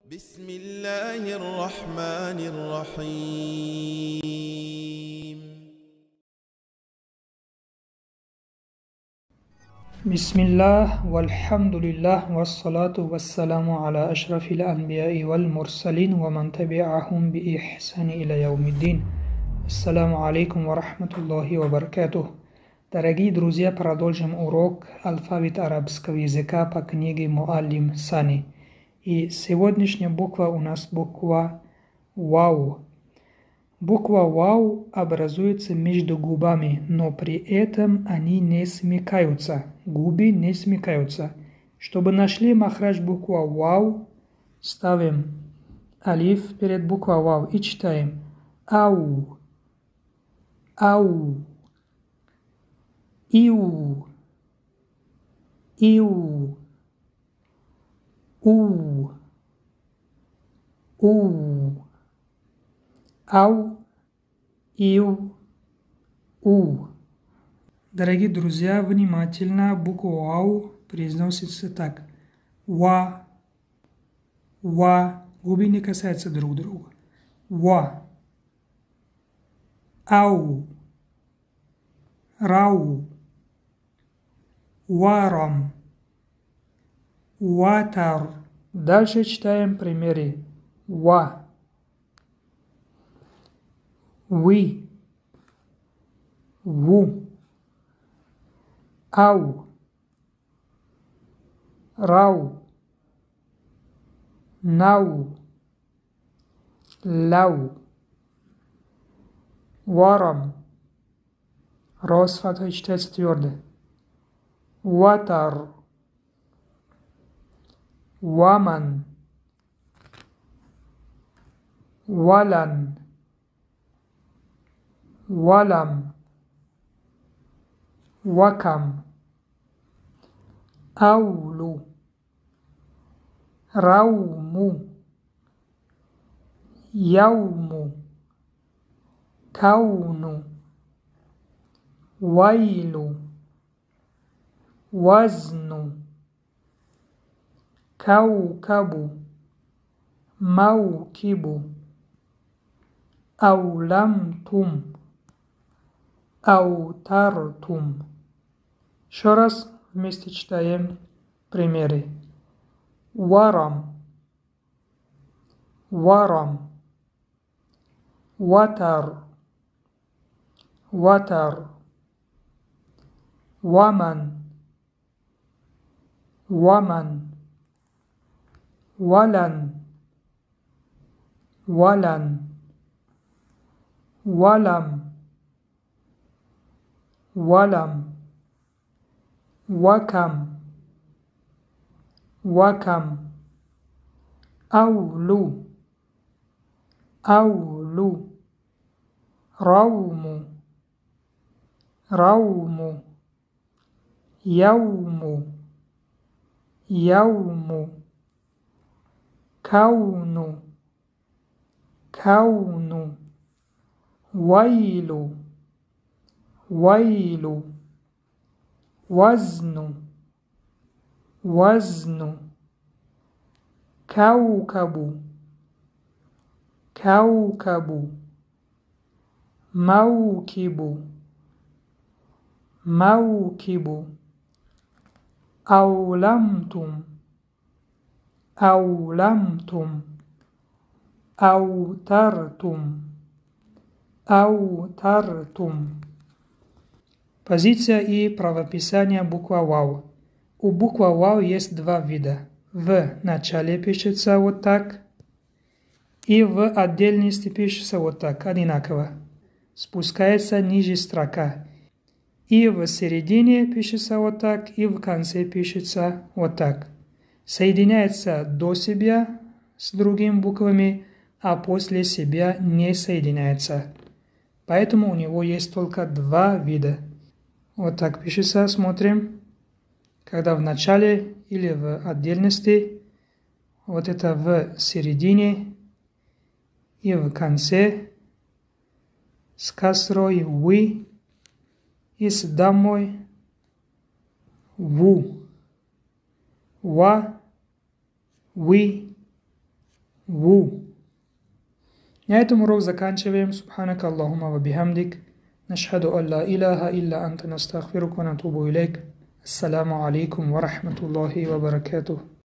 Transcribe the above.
بسم الله الرحمن الرحيم. بسم الله والحمد لله والصلاة والسلام على أشرف الأنبياء والمرسلين ومن تبعهم بإحسان إلى يوم الدين. Ассаламу алейкум ва рахматуллахи ва баракатух. Дорогие друзья, продолжим урок алфавит арабского языка по книге Муаллим Сани. И сегодняшняя буква у нас буква Вау. Буква Вау образуется между губами, но при этом они не смыкаются. Губы не смыкаются. Чтобы нашли махрадж буква Вау, ставим алиф перед буквой Вау и читаем Ау. Ау, иу, иу, у, ау, иу, у. Дорогие друзья, внимательно, буква Ау произносится так. Ва, ва, губы не касаются друг друга. Ва. Ау, рау, варам, ватар. Дальше читаем примеры. Ва, вы, ву, ау, рау, нау, лау. Варам. Ро с фатхой читается твердо. Ватар. Ваман. Валан. Валам. Вакам. Аулу. Рауму. Яуму. Кауну, вайлу, вазну, каукабу, маукибу, ауламтум, аутартум. Еще раз вместе читаем примеры. Варам, варам, ватар, ватар, ваман, ваман, валан, валан, валам, валам, вакам, вакам, аулу, аулу, рауму, рауму, яуму, яуму, кауну, кауну, вайлу, вайлу, вазну, вазну, каукабу, каукабу, маукибу, маукибу, ауламтум, ауламтум, аутартум, аутартум. Позиция и правописание буква Вау. У буквы Вау есть два вида. В начале пишется вот так, и в отдельности пишется вот так, одинаково. Спускается ниже строка. И в середине пишется вот так, и в конце пишется вот так. Соединяется до себя с другими буквами, а после себя не соединяется. Поэтому у него есть только два вида. Вот так пишется, смотрим. Когда в начале или в отдельности, вот это в середине и в конце, с касрой вы и с дамой ву. Ва, вы, Ву. На этом урок заканчиваем. Субханака Аллахума ва бихамдик. Нашхаду ан ла илаха илля анта настагфирука ва натубу илейк. Ассаламу алейкум ва рахматуллахи ва баракатух.